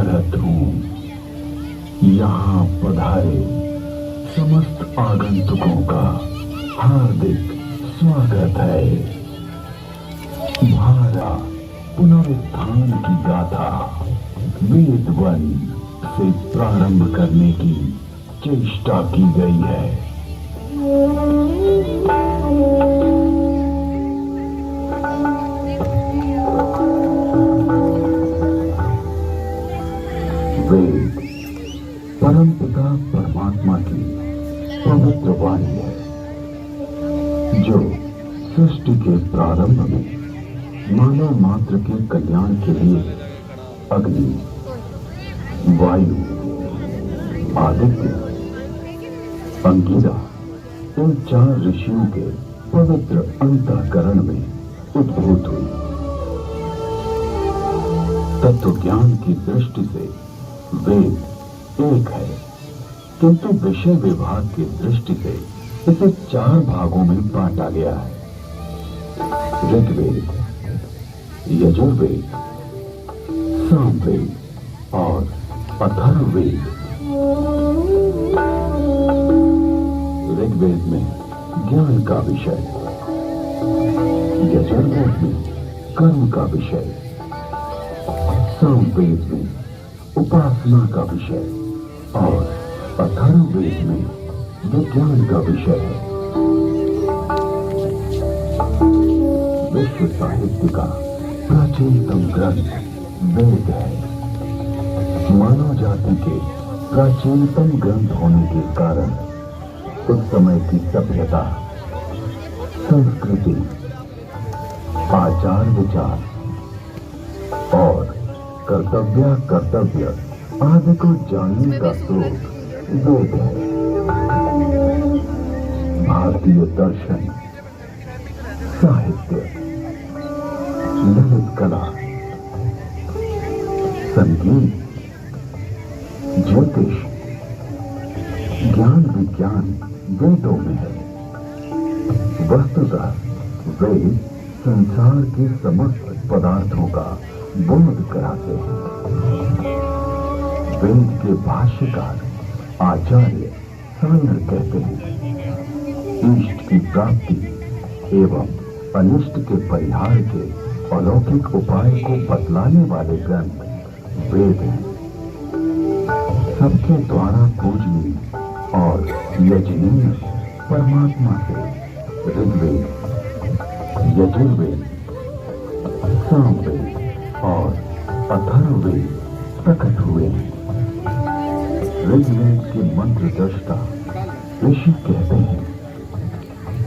भरत हूँ। यहाँ पधारे समस्त आगंतुकों का हार्दिक स्वागत है। भारा पुनरुत्थान की गाथा वेद वन से प्रारंभ करने की चेष्टा की गई है। वेद परमपिता परमात्मा की पवित्र वाणी है, जो सृष्टि के प्रारंभ में मानव मात्र के कल्याण के लिए अग्नि, वायु, आदित्य, अंगिरा इन 4 ऋषियों के पवित्र अंतःकरण में उद्भूत हुई। तत्व ज्ञान की दृष्टि से वेद एक है, किंतु विषय विभाग की दृष्टि से इसे 4 भागों में बांटा गया है। ऋग्वेद, यजुर्वेद, सामवेद और अथर्ववेद। ऋग्वेद में ज्ञान का विषय, यजुर्वेद में कर्म का विषय, सामवेद में उपासना का विषय और अथर्ववेद में विज्ञान का विषय है। विश्व साहित्य का प्राचीनतम ग्रंथ वेद है। मानव जाति के प्राचीनतम ग्रंथ होने के कारण उस समय की सभ्यता, संस्कृति, आचार विचार और कर्तव्य आदि को जानने का स्रोत वेद है। भारतीय दर्शन, साहित्य, ललित कला, संगीत, ज्योतिष, ज्ञान विज्ञान वेदों में है। वस्तुतः वेद संसार के समस्त पदार्थों का बोध कराते हैं। वेद के भाष्यकार आचार्य सायर कहते हैं, इष्ट की प्राप्ति एवं अनिष्ट के परिहार के अलौकिक उपाय को बतलाने वाले ग्रंथ वेद हैं। सबके द्वारा पूजनीय और यजनीय परमात्मा से ऋग्वेद, यजुर्वेद, सामवेद और अथर्ववेद प्रकट हुए हैं। ऋग्वेद के मंत्र दृष्टा ऋषि कहते हैं,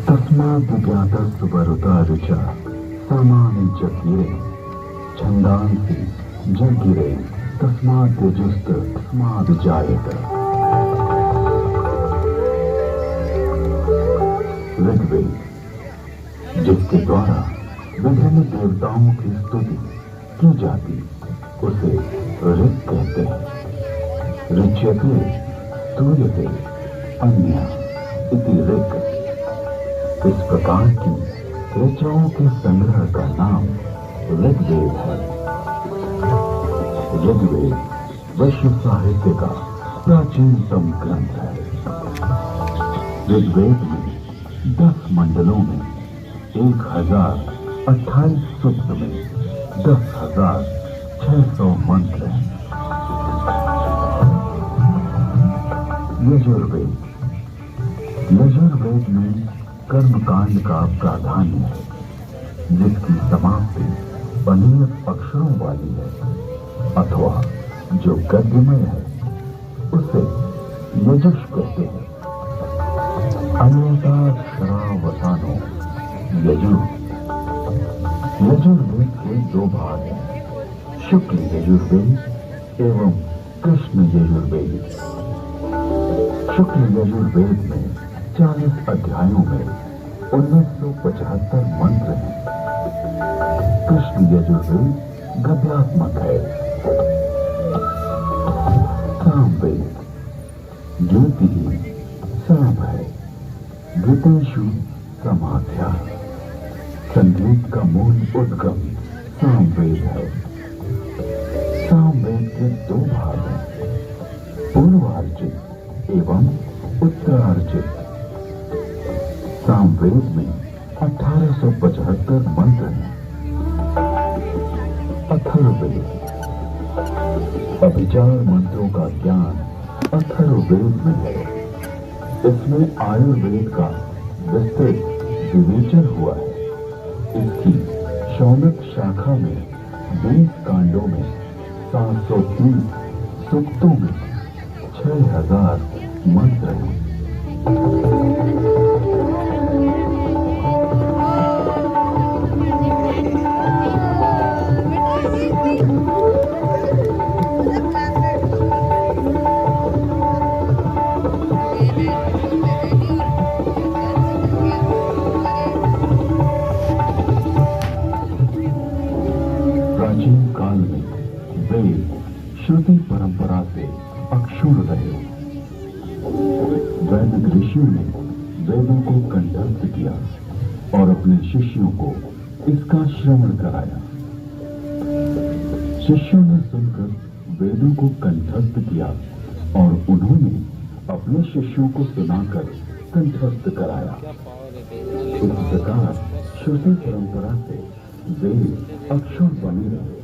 तस्माद् ज्ञातस्य वरुता ऋचा सामानि जगिरे छंदांसि जगिरे तस्माद् तेजस्त तस्माद् जायत। ऋग्वेद, जिसके द्वारा विभिन्न देवताओं की स्तुति की जाती, उसे ऋग कहते हैं। ऋच्यते स्तूयते अन्य इति ऋग। इस प्रकार की ऋचाओं के संग्रह का नाम ऋग्वेद है। ऋग्वेद विश्व साहित्य का प्राचीनतम ग्रंथ है। ऋग्वेद में 10 मंडलों में 1028 सूक्त में 10,600 मंत्र हैं। यजुर्वेद, यजुर्वेद में कर्मकांड का प्राधान्य है, जिसकी समाप्ति अनियत अक्षरों वाली है अथवा जो गद्यमय है, उसे यजुष कहते हैं। अनेकाक्षरावसानो यजुर। यजुर्वेद के 2 भाग हैं, शुक्ल यजुर्वेद एवं कृष्ण यजुर्वेद। शुक्ल यजुर्वेद में 40 अध्यायों में 1975 मंत्र हैं। कृष्ण यजुर्वेद गद्यात्मक है। सामवेद गीति साम है। गीतेषु समाध्या। संगीत का मूल उद्गम सामवेद है। सामवेद के दो भाग हैं, पूर्वार्जित एवं उत्तरार्जित। सामवेद में 1875 मंत्र हैं। अथर्ववेद, अभिचार मंत्रों का ज्ञान अथर्ववेद में है। इसमें आयुर्वेद का विस्तृत विवेचन हुआ है। इसकी शौनक शाखा में 20 कांडों में 730 सूक्तों में 6000 मंत्र हैं। प्राचीन काल में वेद श्रुति परंपरा से अक्षुण्ण रहे। वैदिक ऋषियों ने वेदों को कंठस्थ किया और अपने शिष्यों को इसका श्रवण कराया। शिष्यों ने सुनकर वेदों को कंठस्थ किया और उन्होंने अपने शिष्यों को सुनाकर कंठस्थ कराया। इस प्रकार श्रुति परंपरा से वेद अक्षुण्ण बने रहे।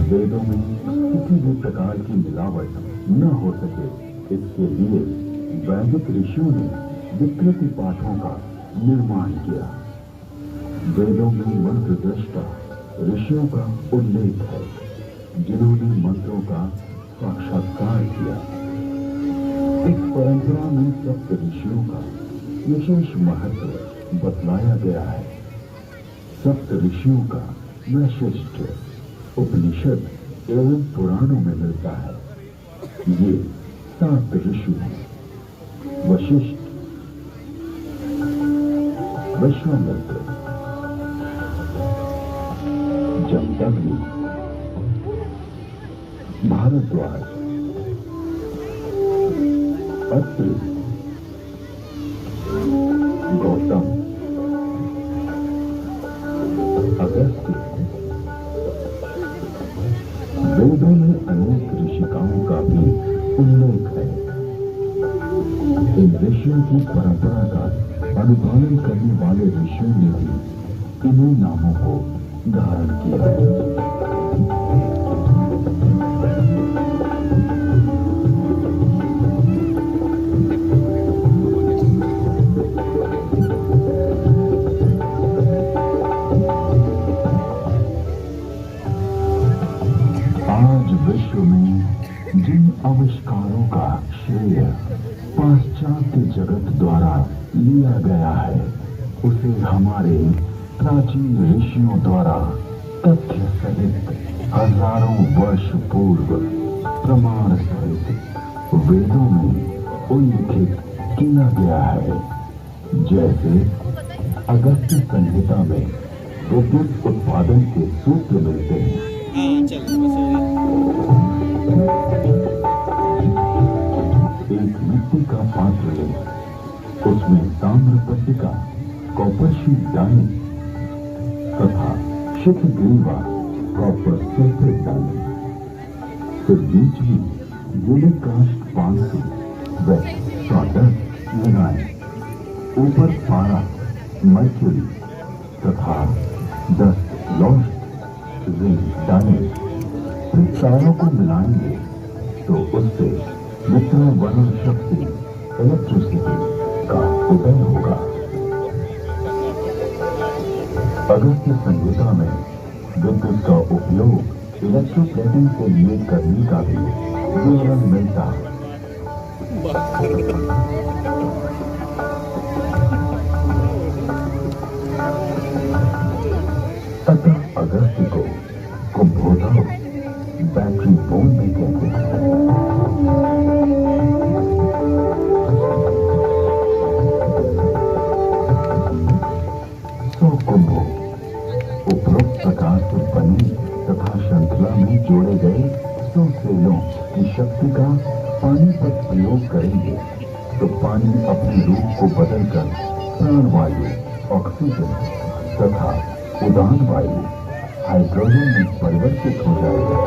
वेदों में किसी भी प्रकार की मिलावट न हो सके, इसके लिए वैदिक ऋषियों ने विकृति पाठों का निर्माण किया। वेदों में मंत्र दृष्टा ऋषियों का उल्लेख है, जिन्होंने मंत्रों का साक्षात्कार किया। इस परंपरा में सप्त ऋषियों का विशेष महत्व बतलाया गया है। सप्त ऋषियों का वैशिष्ट उपनिषद एवं पुराणों में मिलता है। ये 7 ऋषि हैं: वशिष्ठ, विश्वामित्र, जमदग्नि, भारद्वाज, अत्रि, गौतम, अगस्त्य। वेदों में अनेक ऋषिकाओं का भी उल्लेख है। इन ऋषियों की परंपरा का अनुपालन करने वाले ऋषियों ने भी इन्हीं नामों को धारण किया है। आज विश्व में जिन आविष्कारों का श्रेय पाश्चात्य जगत द्वारा लिया गया है, उसे हमारे प्राचीन ऋषियों द्वारा तथ्य सहित हजारों वर्ष पूर्व प्रमाण सहित वेदों में उल्लिखित किया गया है। जैसे अगस्त्य संहिता में विद्युत उत्पादन के सूत्र मिलते हैं। एक मिट्टी का पात्र लें, उसमें ताम्र पट्टिका, कॉपर शीट डालें तथा शुद्ध ग्रीवा कॉपर सल्फेट डालें। फिर बीच में यूनिक कास्ट 500 व सॉडस्ट लगाएं। ऊपर पारा, मर्क्यूरी तथा 10 लॉस्ट रिंग डालें। फिर तारों को मिलाएंगे तो उससे विद्युत शक्ति इलेक्ट्रिसिटी का उदय होगा। अगस्त्य संहिता में विद्युत का उपयोग इलेक्ट्रोप्लेटिंग के लिए करने का भी विवरण मिलता है। अतः अगस्त्य को कुंभोदक बैटरी बोन भी कहते हैं। सौ कुंभों उपरोक्त प्रकार से बनी तथा श्रृंखला में जोड़े गए 100 सेलों की शक्ति का पानी पर प्रयोग करेंगे तो पानी अपने रूप को बदलकर प्राणवायु, ऑक्सीजन तथा उदान वायु हाइड्रोजन में परिवर्तित हो जाएगा।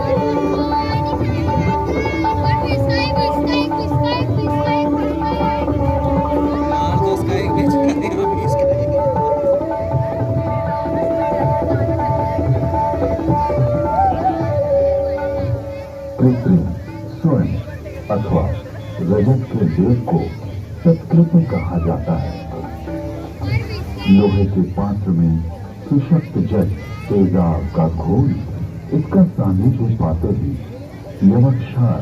कृत्रिम स्वर्ण अथवा रजत के वेग को सत्कृति कहा जाता है। लोहे के पात्र में सुशक्त जल तेजाब का घोल इसका सानिध्य पाते ही यमक क्षार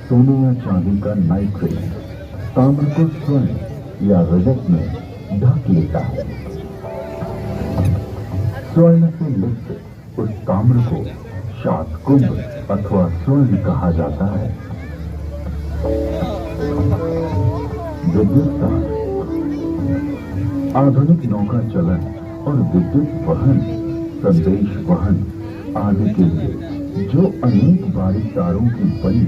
सोने या चांदी का नाइट्रेट ताम्र को स्वर्ण या रजत में ढक लेता है। स्वर्ण से लिप्त उस ताम्र को शातकुंभ अथवा स्वर्ण कहा जाता है। विद्युत तार आधुनिक नौका चलन और विद्युत वहन, संदेश वहन आदि के लिए जो अनेक बारीक तारों की बनी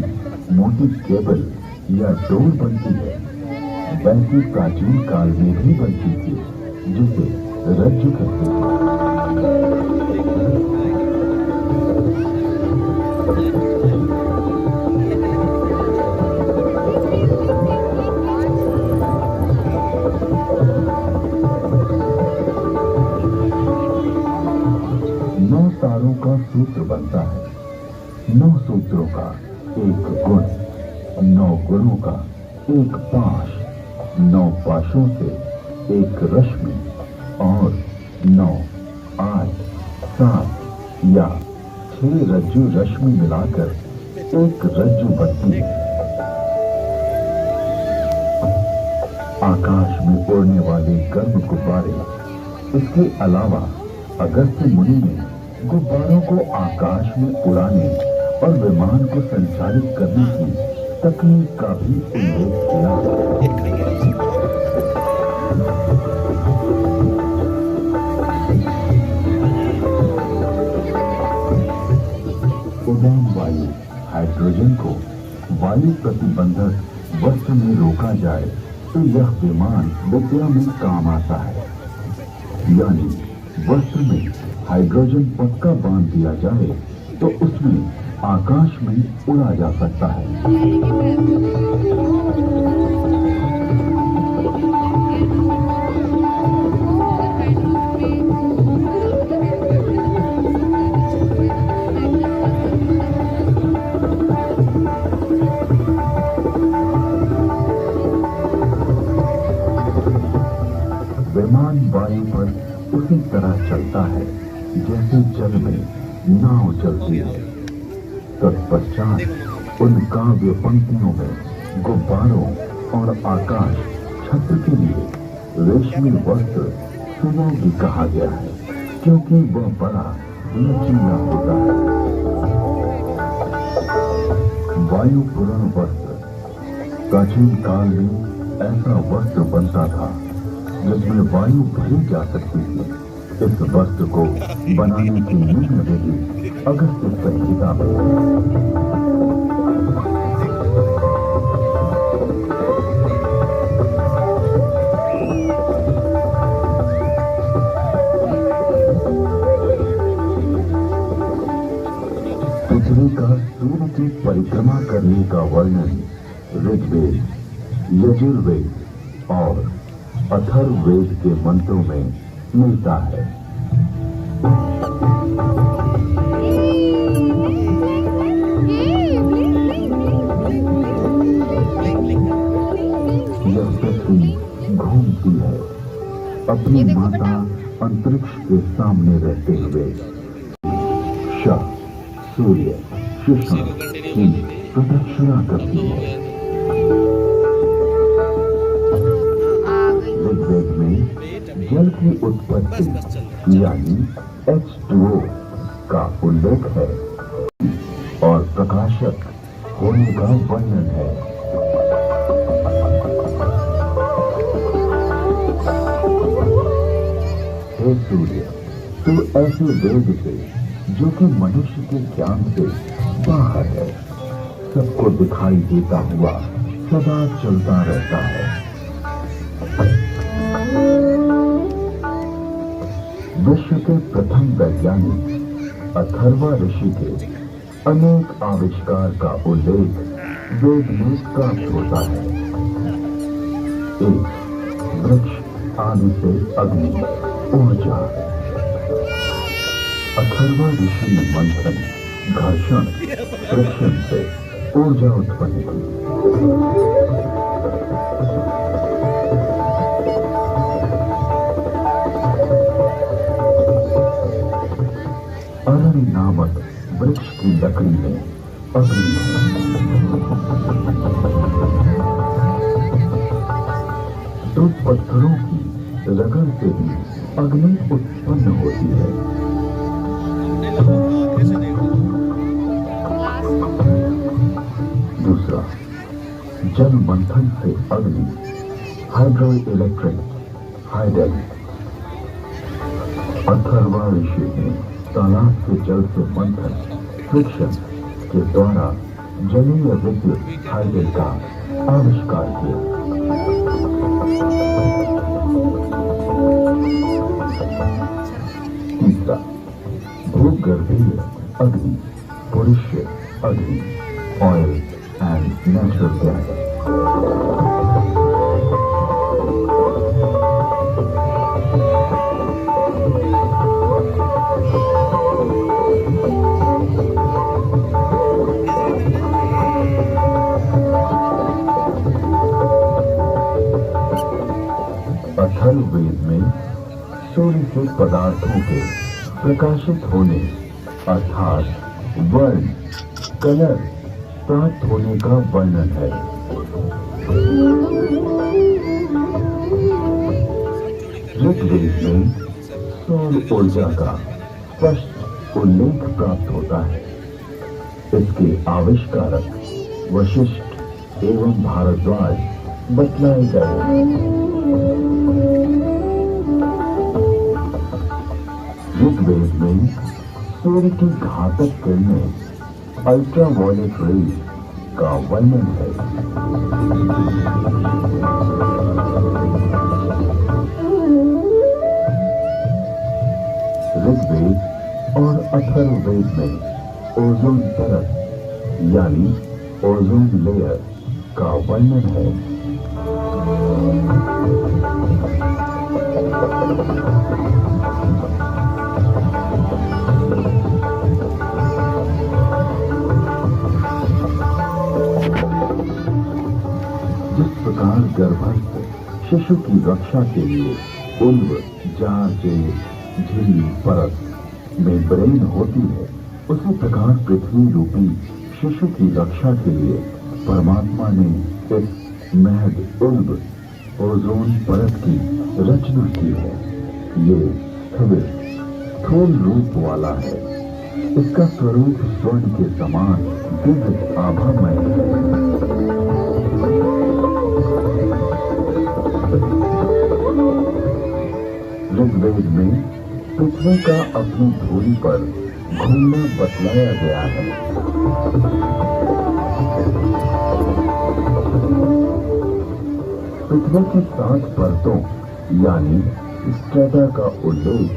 मोटी केबल या डोर बनती है, वैसी प्राचीन काल में भी बनती थी, जिसे रज्जु कहते हैं। 9 तारों का सूत्र बनता है। 9 सूत्रों का एक गुण, 9 गुणों का एक पाश, 9 पाशों से एक रश्मि और 9, 8, 7 या 6 रज्जु रश्मि मिलाकर एक रज्जु बनती है। आकाश में उड़ने वाले गर्म गुब्बारे। इसके अलावा अगस्त्य मुनि ने गुब्बारों को आकाश में उड़ाने और विमान को संचालित करने की तकनीक का भी उल्लेख किया। उड़ान वायु हाइड्रोजन को वायु प्रतिबंधक वस्त्र में रोका जाए तो यह विमान विद्या में काम आता है। यानी वस्त्र में हाइड्रोजन पक्का बांध दिया जाए तो उसमें आकाश में उड़ा जा सकता है। विमान वायु पर उसी तरह चलता है जैसे जल में नाव चलती है। तत्पश्चात उन काव्य पंक्तियों में गुब्बारों और आकाश छत्र के लिए रेशमी वस्त्र सुयोगी कहा गया है, क्योंकि वह बड़ा लचीला होता है। वायु पूर्ण वस्त्र प्राचीन काल में ऐसा वस्त्र बनता था जिसमें वायु भरी जा सकती थी। इस वस्त्र को बनाने की निम्न विधि अगस्त्य संहिता में पृथ्वी का सूर्य की परिक्रमा करने का वर्णन ऋग्वेद, यजुर्वेद और अथर्ववेद के मंत्रों में मिलता है। यह पृथ्वी घूमती है अपनी माता अंतरिक्ष के सामने रहते हुए। शः सूर्य शिशु की प्रदक्षिणा करती है। ऋग्वेद में जल की उत्पत्ति यानी H2O का उल्लेख है और प्रकाशक होने का वर्णन है। हे सूर्य, तू ऐसे वेग से जो कि मनुष्य के ज्ञान से बाहर है, सबको दिखाई देता हुआ सदा चलता रहता है। विश्व के प्रथम वैज्ञानिक अथर्वा ऋषि के अनेक आविष्कार का उल्लेख वेद में प्राप्त होता है। एक, वृक्ष आदि से अग्नि, ऊर्जा। अथर्वा ऋषि ने मंथन, घर्षण, फ्रिक्शन से ऊर्जा उत्पन्न की। अरण्य नामक वृक्ष की लकड़ी में अग्नि है। दो पत्थरों की रगड़ से भी अग्नि उत्पन्न होती है। दूसरा, जल मंथन से अग्नि, हाइड्रो इलेक्ट्रिक, हाइडेल। अथर्वा ऋषि ने तालाब के जल से मंथन, फ्रिक्शन के द्वारा जलीय विद्युत हाइडेल का आविष्कार किया। तीसरा, भूगर्भीय अग्नि, पुरुष्य अग्नि, oil and natural gas. Atharvaveda में सूर्य से पदार्थों के प्रकाशित होने अर्थात वर्ण, कलर प्राप्त होने का वर्णन है। ऋग्वेद में सौर ऊर्जा का स्पष्ट उल्लेख प्राप्त होता है। इसके आविष्कारक वशिष्ठ एवं भारद्वाज बतलाए गए। ऋग्वेद में सूर्य की घातक किरणें अल्ट्रावायलेट रेज का वर्णन है। ऋग्वेद और अथर्ववेद में ओजोन परत यानी ओजोन लेयर का वर्णन है। जिस प्रकार गर्भस्थ शिशु की रक्षा के लिए उल्व, जार, झिल्ली, परत में ब्रेन होती है, उसी प्रकार पृथ्वी रूपी शिशु की रक्षा के लिए परमात्मा ने इस महद उल्व ओजोन परत की रचना की है। ये स्थूल रूप वाला है। इसका स्वरूप स्वर्ण के समान दिव्य आभामय है। ऋग्वेद में पृथ्वी का अपनी धुरी पर घूमना बतलाया गया है। पृथ्वी की 7 परतों यानी स्ट्रेटा का उल्लेख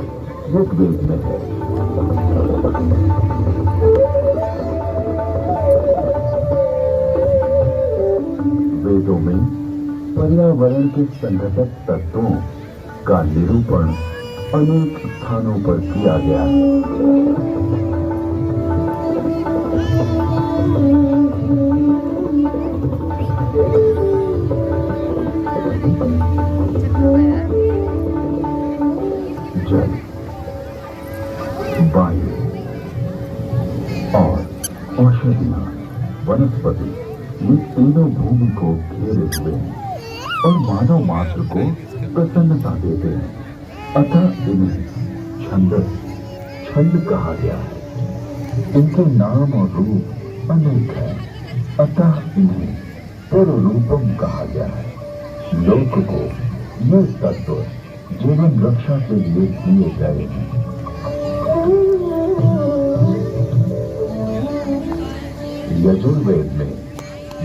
ऋग्वेद में है। वेदों में पर्यावरण के संघटक तत्वों का निरूपण अनेक स्थानों पर किया गया है। जल, वायु और औषधियां, वनस्पति, ये तीनों भूमि को घेरे हुए हैं और मानव मात्र को प्रसन्नता देते हैं। अतः इन्हें छंद कहा गया है। इनके नाम और रूप अनेक हैं, अतः इन्हें पुरुरूपम कहा गया है। लोक को ये तत्व जीवन रक्षा के लिए दिए गए हैं। यजुर्वेद में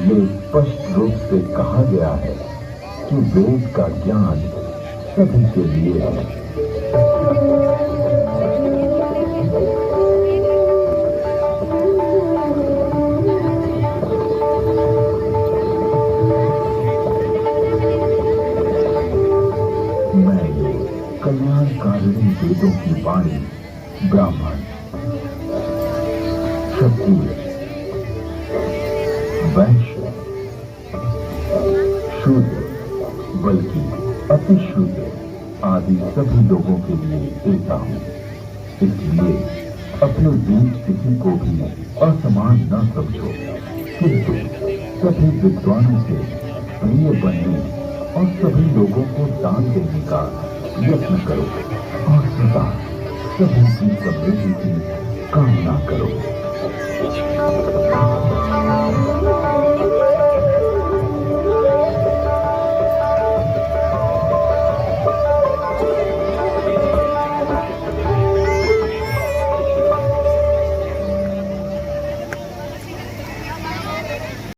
ये स्पष्ट रूप से कहा गया है कि वेद का ज्ञान सभी के लिए है। ब्राह्मण, क्षत्रिय, वैश्य, शूद्र बल्कि अति शूद्र आदि सभी लोगों के लिए देता हूं। इसलिए अपने बीच किसी को भी असमान न समझो, किंतु सभी विद्वानों से प्रिय बनने और सभी लोगों को दान देने का यत्न करो और सदा सभी की समृद्धि की कामना करो।